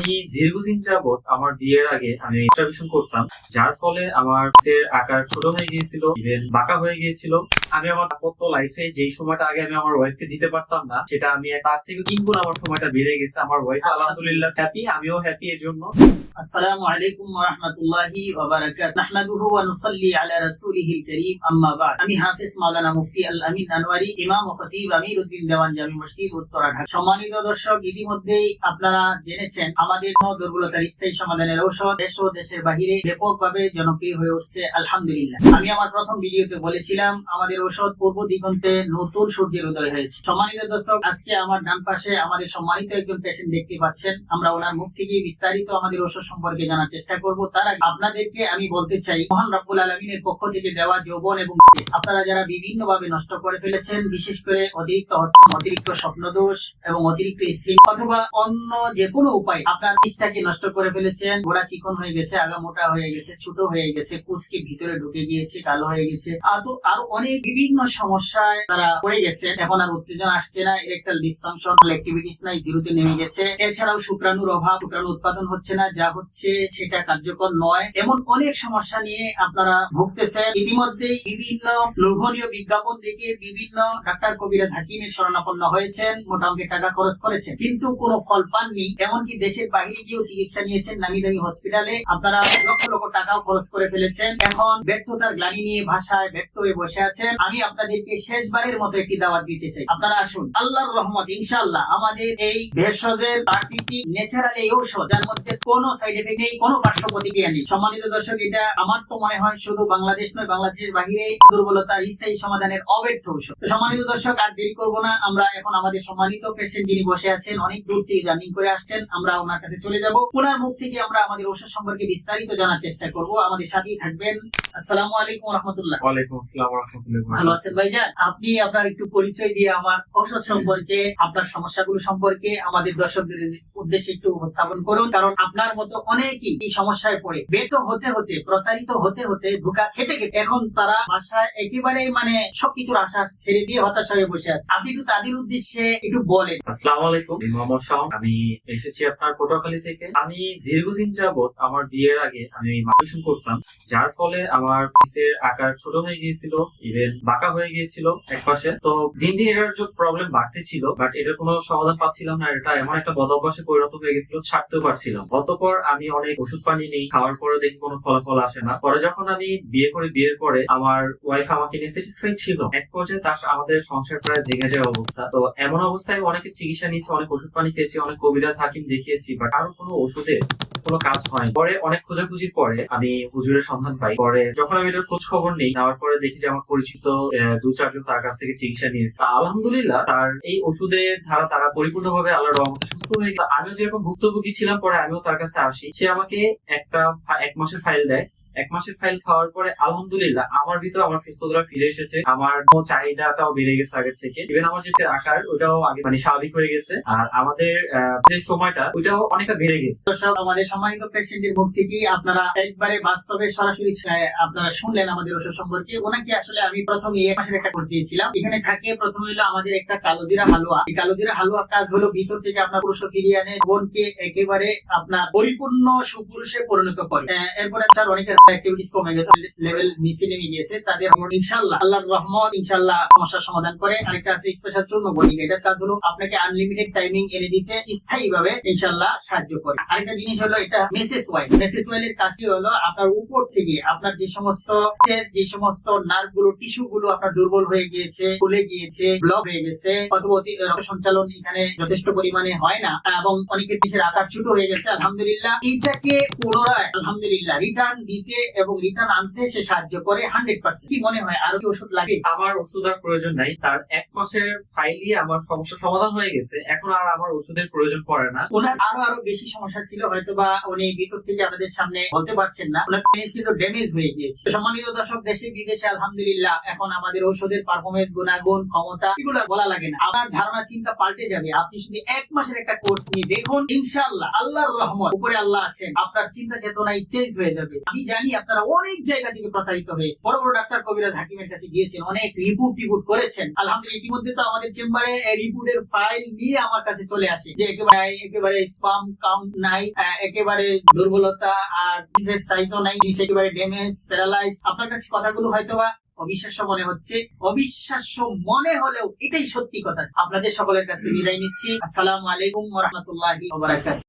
আমি দীর্ঘদিন যাবত আমার বিয়ের আগে আমি ইন্টারভিউ করতাম, যার ফলে আমার আকার ছোট হয়ে গিয়েছিল, ইভেন বাঁকা হয়ে গিয়েছিল। আমি আমার দাম্পত্য লাইফে যেই সময়টা আগে আমি আমার ওয়াইফকে দিতে পারতাম না, সেটা আমি তার থেকে 3 গুণ আমার সময়টা বেড়ে গেছে। আমার ওয়াইফ আলহামদুলিল্লাহ হ্যাপি, আমিও হ্যাপি এর জন্য। আসসালামু আলাইকুম ওয়া রাহমাতুল্লাহি ওয়া বারাকাতুহু। নাহমাদুহু ওয়া নুসাল্লি আলা রাসূলিহিল কারীম, আম্মা বা'দ। আমি হাফেজ মাওলানা মুফতি আল আমিন আনোয়ারি, ইমাম ও খতিব আমিরউদ্দিন দেওয়ান জামি মসজিদ, উত্তরা, ঢাকা। সম্মানিত দর্শক, ইতিমধ্যেই আপনারা জেনেছেন আমাদের দুর্বলতার স্থায়ী সমাধানের ঔষধ দেশ ও দেশের বাহিরে ব্যাপকভাবে জনপ্রিয় হয়ে উঠছে, আলহামদুলিল্লাহ। আমি আমার প্রথম ভিডিওতে বলেছিলাম আমাদের ঔষধ পূর্ব দিগন্তে নতুন সূর্যের উদয় হয়েছে। সম্মানিত দর্শক, আজকে আমার ডান পাশে আমাদের সম্মানিত একজন পেশেন্ট দেখতে পাচ্ছেন। আমরা ওনার মুখ থেকে বিস্তারিত আমাদের ঔষধ সম্পর্কে জানার চেষ্টা করব। তার আগে আপনাদেরকে আমি বলতে চাই, মহান রব্বুল আলামিনের পক্ষ থেকে দেওয়া যৌবন এবং আপনারা যারা বিভিন্ন ভাবে নষ্ট করে ফেলেছেন, বিশেষ করে অতিরিক্ত স্বপ্নদোষ এবং অতিরিক্ত স্ত্রী অথবা অন্য যে কোনো উপায় আপনার নিষ্ঠাকে নষ্ট করে ফেলেছেন, গোড়া চিকন হয়ে গেছে, আগা মোটা হয়ে গেছে, ছোট হয়ে গেছে, কুচকে ভিতরে ঢুকে গিয়েছে, কালো হয়ে গেছে, আরো অনেক বিভিন্ন সমস্যায় তারা পড়ে গেছেন। এখন আর উত্তেজনা আসছে না, ইরেকটাল ডিসফাংশন, অ্যাক্টিভিটিস নাই, জিরোতে নেমে গেছে। এছাড়াও শুক্রাণুর অভাব, শুক্রাণু উৎপাদন হচ্ছে না, যা হচ্ছে সেটা কার্যকর নয়, এমন অনেক সমস্যা নিয়ে আপনারা ভুগতেছেন। ইতিমধ্যেই বিভিন্ন লোভনীয় বিজ্ঞাপন দেখে বিভিন্ন ডাক্তার, কবিরাজ, হাকিমের শরণাপন্ন হয়েছেন, মোটা অঙ্কের টাকা খরচ করেছেন, কিন্তু কোনো ফল পাননি। এমনকি দেশের বাইরে গিয়েও চিকিৎসা নিয়েছেন, নামি দামি হসপিটালে আপনারা লক্ষ লক্ষ টাকাও খরচ করে ফেলেছেন। এখন ব্যর্থতার গ্লানি নিয়ে ভাষায় ব্যর্থ হয়ে বসে আছেন। আমি আপনাদেরকে শেষবারের মতো একটি দাওয়াত দিতে চাই, আপনারা আসুন। আল্লাহর রহমত ইনশাআল্লাহ আমাদের এই ভেষজের প্রাকৃতিক ন্যাচারাল এই ঔষধ, যার মধ্যে কোনো সাইড এফেক্ট নেই, কোনো পার্শ্ব প্রতিক্রিয়া নেই। সম্মানিত দর্শক, এটা আমার তো মনে হয় শুধু বাংলাদেশ নয়, বাংলাদেশের বাহিরে দুর্বলতার স্থায়ী সমাধানের অব্যর্থ ঔষধ। সম্মানিত দর্শক, আর দেরি করবো না, আমরা এখন আমাদের সম্মানিত পেশেন্ট যিনি বসে আছেন, অনেক দূর থেকে জার্নি করে আসছেন, আমরা ওনার কাছে চলে যাব। ওনার মুখ থেকে আমরা আমাদের ঔষধ সম্পর্কে বিস্তারিত জানার চেষ্টা করব। আমাদের সাথেই থাকবেন। আসসালামু আলাইকুম ওয়া রাহমাতুল্লাহ। ওয়া আলাইকুম আসসালাম ওয়া রাহমাতুল্লাহি। ভালো আছেন ভাইজান? আপনি আপনার একটু পরিচয় দিয়ে আমার ঔষধ সম্পর্কে, আপনার সমস্যাগুলো সম্পর্কে আমাদের দর্শকদের উদ্দেশ্যে একটু উপস্থাপন করুন। কারণ আপনার মতো অনেকেই এই সমস্যায় পড়ে ব্যর্থ হতে হতে, প্রতারিত হতে হতে, ধোঁকা খেতে খেতে এখন তারা বাসায় একেবারে সবকিছুর আশা ছেড়ে দিয়ে হতাশ হয়ে বসে আছে। আপনি একটু তাদের উদ্দেশ্যে একটু বলেন। আসসালামু আলাইকুম, মোহাম্মদ শাওন। আমি এসেছি আপনার পটুয়াখালী থেকে। আমি দীর্ঘদিন যাবত আমার বিয়ের আগে আমি ইন্টারভিউ করতাম, যার ফলে আমার পিসের আকার ছোট হয়ে গিয়েছিল, ইভেন বাঁকা হয়ে গিয়েছিল এক পাশে। তো দিন দিন এটার যে প্রবলেম বাড়তে ছিল, বাট এটার কোনো সমাধান পাচ্ছিলাম না। এটা এমন একটা বদ অভ্যাসে পরিণত হয়ে গেছিল, ছাড়তেও পারছিলাম। অতঃপর আমি অনেক ওষুধ পানি নেই, খাওয়ার পরে দেখি কোনো ফলাফল আসে না। পরে যখন আমি বিয়ে করি, বিয়ের পরে আমার ওয়াইফ আমাকে নিয়ে স্যাটিসফাই ছিল। এক পর্যায়ে তার আমাদের সংসার প্রায় ভেঙে যায় অবস্থা। তো এমন অবস্থায় অনেকে চিকিৎসা নিয়েছে, অনেক ওষুধ পানি খেয়েছি, অনেক কবিরাজ, হাকিম দেখিয়েছি, বাট আরো কোনো ওষুধে কোনো কাজ হয়। পরে অনেক খোঁজাখুঁজির পরে আমি হুজুরের সন্ধান পাই। পরে যখন আমি এটার খোঁজ খবর নেই, নেওয়ার পরে দেখি যে আমার পরিচিত 2-4 জন তার কাছ থেকে চিকিৎসা নিয়েছে। আলহামদুলিল্লাহ তার এই ওষুধের ধারা তারা পরিপূর্ণভাবে আল্লাহর রহমতে সুস্থ হয়ে গেছে। আমিও যেরকম ভুক্তভোগী ছিলাম, পরে আমিও তার কাছে আসি। সে আমাকে 1 মাসের ফাইল দেয়। 1 মাসের ফাইল খাওয়ার পরে আলহামদুলিল্লাহ আমার ভিতরে আমার সুস্থতা ফিরে এসেছে। আমার চাহিদাটাও বেড়ে গেছে আগের থেকে। ইভেন আমার যে আকার ওইটাও আগে স্বাভাবিক হয়ে গেছে। আর আমাদের যে সময়টা ওইটাও অনেকটা বেড়ে গেছে। দর্শক, আমাদের সম্মানিত পেশেন্টের মুখ থেকে আপনারা একবারে বাস্তবে সরাসরি আপনারা শুনলেন আমাদের ওষুধ সম্পর্কে। ওনাকে আসলে আমি প্রথম 1 মাসের একটা কোর্স দিয়েছিলাম। এখানে থাকে প্রথমে হলো আমাদের একটা কালোজিরা হালুয়া। এই কালোজিরা হালুয়া কাজ হলো ভিতর থেকে আপনার পুরুষ ফিরিয়ে আনে, বোনকে একেবারে আপনার পরিপূর্ণ সুপুরুষে পরিণত করে। এরপরে তার অনেকের অ্যাক্টিভিটিস কমে গেছে, লেভেল নিচে নেমে গিয়েছে, তাদের ইনশাআল্লাহ আল্লাহর রহমত ইনশাআল্লাহ সমস্যার সমাধান করে। আরেকটা আছে স্পেশাল চূর্ণ বডিকা। এটার কাজ হলো আপনাকে আনলিমিটেড টাইমিং এনে দিতে স্থায়ীভাবে ইনশাআল্লাহ সাহায্য করে। আরেকটা জিনিস হলো এটা মেসেস অয়েল। মেসেস অয়েলের কাজই হলো আপনার উপর থেকে আপনার যে সমস্ত নার্ভ গুলো, টিস্যু গুলো আপনার দুর্বল হয়ে গিয়েছে, ফুলে গিয়েছে, ব্লক হয়ে গেছে, অথবা রক্ত সঞ্চালন এখানে যথেষ্ট পরিমাণে হয় না, এবং অনেকের দেশের আকার ছোট হয়ে গেছে, আলহামদুলিল্লাহ এইটাকে পুনরায় আলহামদুলিল্লাহ রিটার্ন দিতে এবং রিটার্ন আনতে সে সাহায্য করে 100%। কি মনে হয় আরো কি ওষুধ লাগে? আমার ওষুধ আর প্রয়োজন নাই। তার 1 মাসের ফাইলই আমার সমস্যা সমাধান হয়ে গেছে। এখন আর আমার ওষুধের প্রয়োজন পড়ে না। ওনার আরো বেশি সমস্যা ছিল, হয়তোবা উনি ভিতর থেকে আপনাদের সামনে বলতে পারছেন না। ওনার পেনিস কিন্তু ড্যামেজ হয়ে গিয়েছে। সম্মানিত দর্শক, দেশে বিদেশে আলহামদুলিল্লাহ এখন আমাদের ঔষধের পারফরমেন্স, গুণাগুণ, ক্ষমতা এগুলো বলা লাগে না। আপনার ধারণা চিন্তা পাল্টে যাবে। আপনি শুধু 1 মাসের একটা কোর্স নিয়ে দেখুন, ইনশাআল্লাহ আল্লাহর রহমত, উপরে আল্লাহ আছেন, আপনার চিন্তা চেতনায় চেঞ্জ হয়ে যাবে। আমি জানি জানি আপনারা অনেক জায়গা থেকে প্রতারিত হয়েছে। বড় বড় ডাক্তার কবিরাজ হাকিমের কাছে গিয়েছেন, অনেক রিপোর্ট করেছেন। আলহামদুলিল্লাহ ইতিমধ্যে তো আমাদের চেম্বারে রিপোর্টের ফাইল নিয়ে আমার কাছে চলে আসে যে একেবারে স্পাম কাউন্ট নাই, একেবারে দুর্বলতা, আর পিসের সাইজও নাই, একেবারে ড্যামেজ, প্যারালাইজ। আপনার কাছে কথাগুলো হয়তোবা অবিশ্বাস্য মনে হচ্ছে, অবিশ্বাস্য মনে হলেও এটাই সত্যি কথা। আপনাদের সকলের কাছে বিদায় নিচ্ছি। আসসালামু আলাইকুম ওয়া রাহমাতুল্লাহি ওয়া বারাকাতুহু।